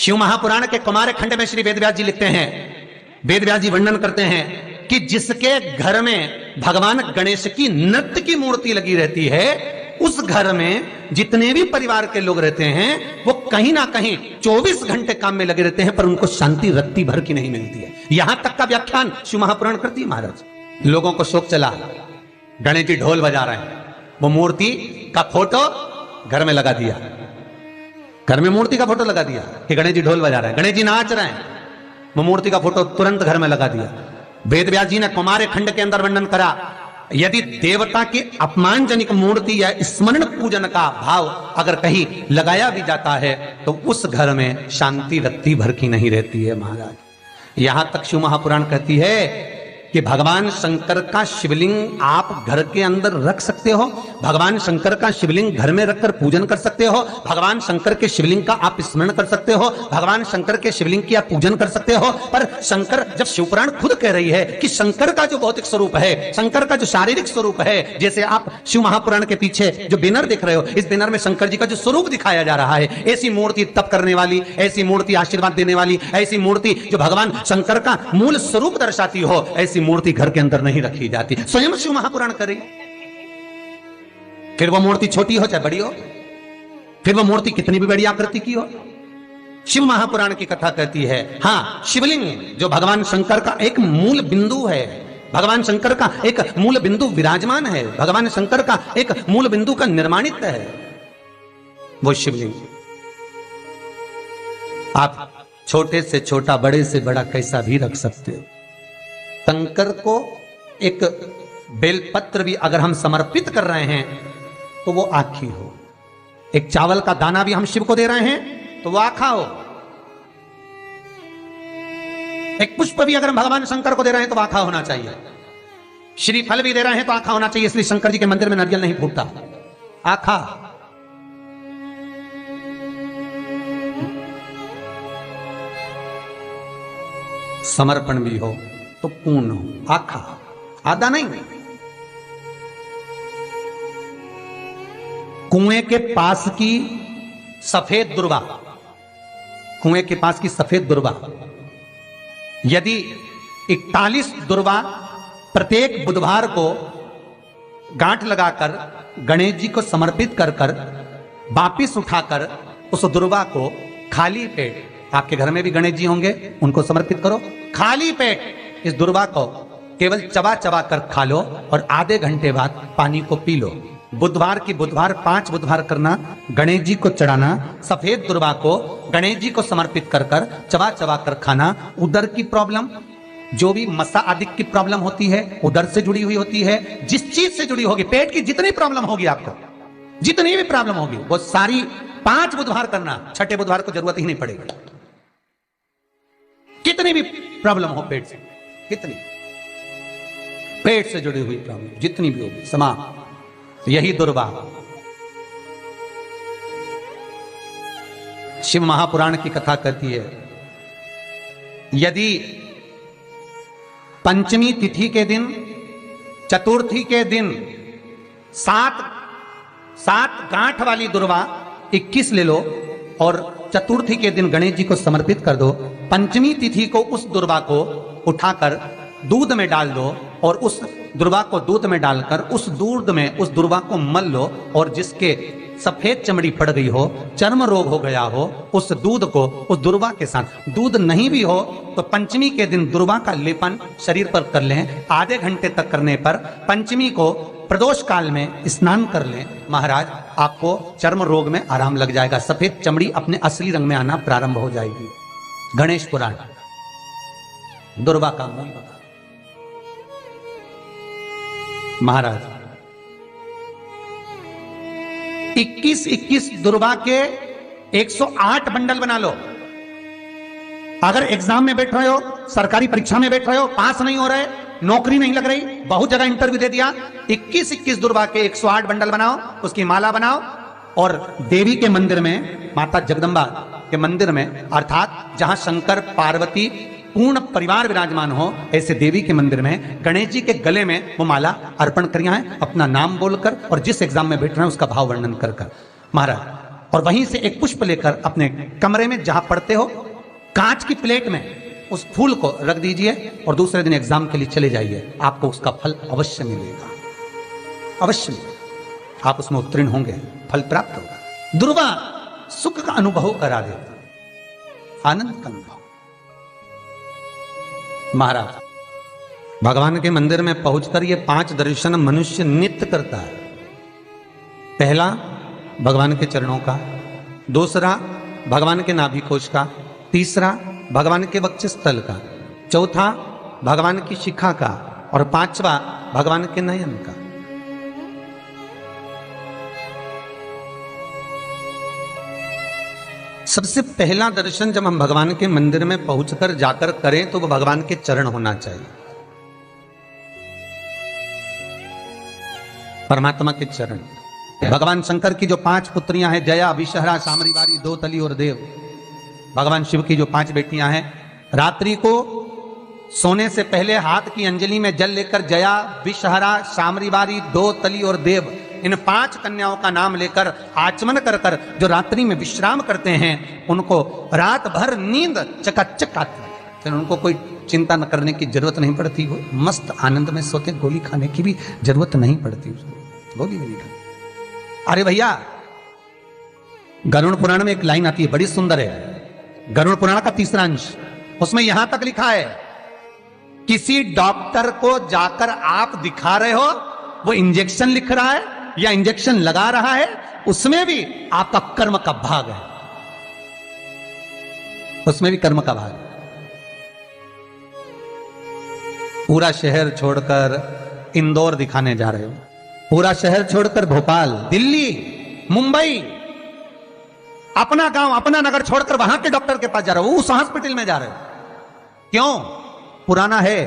शिव महापुराण के कुमार खंड में श्री वेदव्यास जी लिखते हैं, वेदव्यास जी वर्णन करते हैं कि जिसके घर में भगवान गणेश की नृत्य की मूर्ति लगी रहती है, उस घर में जितने भी परिवार के लोग रहते हैं वो कहीं ना कहीं 24 घंटे काम में लगे रहते हैं, पर उनको शांति रत्ती भर की नहीं मिलती है। यहां तक का व्याख्यान शिव महापुराण करती है महाराज। लोगों को शोक चला, गणेश जी ढोल बजा रहे हैं, वो मूर्ति का फोटो घर में लगा दिया, घर में मूर्ति का फोटो लगा दिया कि गणेश जी ढोल बजा रहे हैं, गणेश जी नाच रहे हैं, वो मूर्ति का फोटो तुरंत घर में लगा दिया। वेदव्यास जी ने कुमार खंड के अंदर वर्णन करा, यदि देवता की अपमानजनक मूर्ति या स्मरण पूजन का भाव अगर कहीं लगाया भी जाता है तो उस घर में शांति रत्ती भर की नहीं रहती है महाराज। यहां तक शिव महापुराण कहती है कि भगवान शंकर का शिवलिंग आप घर के अंदर रख सकते हो, भगवान शंकर का शिवलिंग घर में रखकर पूजन कर सकते हो, भगवान शंकर के शिवलिंग का आप स्मरण कर सकते हो, भगवान शंकर के शिवलिंग की आप पूजन कर सकते हो। पर शंकर, जब शिवपुराण खुद कह रही है कि शंकर का जो भौतिक स्वरूप है, शंकर का जो शारीरिक स्वरूप है, जैसे आप शिव महापुराण के पीछे जो बैनर देख रहे हो, इस बैनर में शंकर जी का जो स्वरूप दिखाया जा रहा है, ऐसी मूर्ति तप करने वाली, ऐसी मूर्ति आशीर्वाद देने वाली, ऐसी मूर्ति जो भगवान शंकर का मूल स्वरूप दर्शाती हो, ऐसी मूर्ति घर के अंदर नहीं रखी जाती। स्वयं शिव महापुराण करे, फिर वो मूर्ति छोटी हो चाहे बड़ी हो, फिर वो मूर्ति कितनी भी बड़ी आकृति की हो, शिव महापुराण की कथा कहती है हां, शिवलिंग जो भगवान शंकर का एक मूल बिंदु है, भगवान शंकर का एक मूल बिंदु विराजमान है, भगवान शंकर का एक मूल बिंदु का निर्माणित है, वो शिवलिंग। आप छोटे से छोटा, बड़े से बड़ा कैसा भी रख सकते हो। शंकर को एक बेलपत्र भी अगर हम समर्पित कर रहे हैं तो वो आखी हो, एक चावल का दाना भी हम शिव को दे रहे हैं तो वो आखा हो, एक पुष्प भी अगर हम भगवान शंकर को दे रहे हैं तो आखा होना चाहिए, श्रीफल भी दे रहे हैं तो आखा होना चाहिए। इसलिए शंकर जी के मंदिर में नारियल नहीं फूटता, आखा। समर्पण भी हो तो पूर्ण हो, आखा, आधा नहीं। कुएं के पास की सफेद दुर्वा, कुएं के पास की सफेद दुर्वा, यदि 41 दुर्वा प्रत्येक बुधवार को गांठ लगाकर गणेश जी को समर्पित कर कर वापिस उठाकर उस दुर्वा को खाली पेट, आपके घर में भी गणेश जी होंगे, उनको समर्पित करो, खाली पेट इस दुर्वा को केवल चबा चबा कर खा लो और आधे घंटे बाद पानी को पी लो। बुधवार की बुधवार 5 बुधवार करना, गणेश जी को चढ़ाना, सफेद दुर्वा को गणेश जी को समर्पित कर कर चबा चबा कर खाना। उदर की प्रॉब्लम, जो भी मसा आदि की प्रॉब्लम होती है, उदर से जुड़ी हुई होती है, जिस चीज से जुड़ी होगी, पेट की जितनी प्रॉब्लम होगी, आपको जितनी भी प्रॉब्लम होगी, वो सारी 5 बुधवार करना, छठे बुधवार को जरूरत ही नहीं पड़ेगी। कितनी भी प्रॉब्लम हो पेट से, कितनी पेट से जुड़ी हुई प्रॉब्लम जितनी भी होगी, समाप्त। यही दुर्वा शिव महापुराण की कथा कहती है, यदि पंचमी तिथि के दिन, चतुर्थी के दिन 7 गांठ वाली दुर्वा 21 ले लो और चतुर्थी के दिन गणेश जी को समर्पित कर दो। पंचमी तिथि को उस दुर्वा को उठाकर दूध में डाल दो और उस दुर्वा को दूध में डालकर उस दूध में उस दुर्वा को मल लो, और जिसके सफेद चमड़ी पड़ गई हो, चर्म रोग हो गया हो, उस दूध को उस दुर्वा के साथ, दूध नहीं भी हो तो पंचमी के दिन दुर्वा का लेपन शरीर पर कर लें। आधे घंटे तक करने पर पंचमी को प्रदोष काल में स्नान कर लें। महाराज, आपको चर्म रोग में आराम लग जाएगा, सफेद चमड़ी अपने असली रंग में आना प्रारंभ हो जाएगी। गणेश पुराण दुर्वा का मूल बता। महाराज 21 दुर्वा के 108 बंडल बना लो। अगर एग्जाम में बैठ रहे हो, सरकारी परीक्षा में बैठ रहे हो, पास नहीं हो रहे, नौकरी नहीं लग रही, बहुत जगह इंटरव्यू दे दिया, 21 दुर्वा के 108 बंडल बनाओ, उसकी माला बनाओ और देवी के मंदिर में, माता जगदम्बा के मंदिर में, अर्थात जहां शंकर पार्वती पूर्ण परिवार विराजमान हो, ऐसे देवी के मंदिर में गणेश जी के गले में वो माला अर्पण करिए हैं, अपना नाम बोलकर और जिस एग्जाम में बैठ रहे हैं उसका भाव वर्णन कर कर। महाराज और वहीं से एक पुष्प लेकर अपने कमरे में जहां पढ़ते हो कांच की प्लेट में उस फूल को रख दीजिए और दूसरे दिन एग्जाम के लिए चले जाइए, आपको उसका फल अवश्य मिलेगा, अवश्य मिलेगा। आप उसमें उत्तीर्ण होंगे, फल प्राप्त होगा। दुर्वा सुख का अनुभव करा देता, आनंद का अनुभव। महाराज भगवान के मंदिर में पहुंचकर ये 5 दर्शन मनुष्य नित्य करता है। पहला भगवान के चरणों का, दूसरा भगवान के नाभि कोश का, तीसरा भगवान के वक्षस्थल का, चौथा भगवान की शिखा का और 5वां भगवान के नयन का। सबसे पहला दर्शन जब हम भगवान के मंदिर में पहुंचकर जाकर करें तो वो भगवान के चरण होना चाहिए, परमात्मा के चरण। भगवान शंकर की जो 5 पुत्रियां हैं, जया, विषहरा, सामरीवारी, दोतली और देव, भगवान शिव की जो 5 बेटियां हैं, रात्रि को सोने से पहले हाथ की अंजलि में जल लेकर जया, विषहरा, सामरीवारी, दोतली और देव, इन 5 कन्याओं का नाम लेकर आचमन कर कर जो रात्रि में विश्राम करते हैं, उनको रात भर नींद चकाचक आती है। फिर उनको कोई चिंता न करने की जरूरत नहीं पड़ती, वो मस्त आनंद में सोते, गोली खाने की भी जरूरत नहीं पड़ती उसको, गोली भी नहीं खाती। अरे भैया, गरुड़ पुराण में एक लाइन आती है, बड़ी सुंदर है, गरुड़ पुराण का 3रा अंश, उसमें यहां तक लिखा है, किसी डॉक्टर को जाकर आप दिखा रहे हो, वो इंजेक्शन लिख रहा है या इंजेक्शन लगा रहा है, उसमें भी आपका कर्म का भाग है, उसमें भी कर्म का भाग है। पूरा शहर छोड़कर इंदौर दिखाने जा रहे हो, पूरा शहर छोड़कर भोपाल, दिल्ली, मुंबई, अपना गांव, अपना नगर छोड़कर वहां के डॉक्टर के पास जा रहे हो, उस हॉस्पिटल में जा रहे हो। क्यों? पुराना है,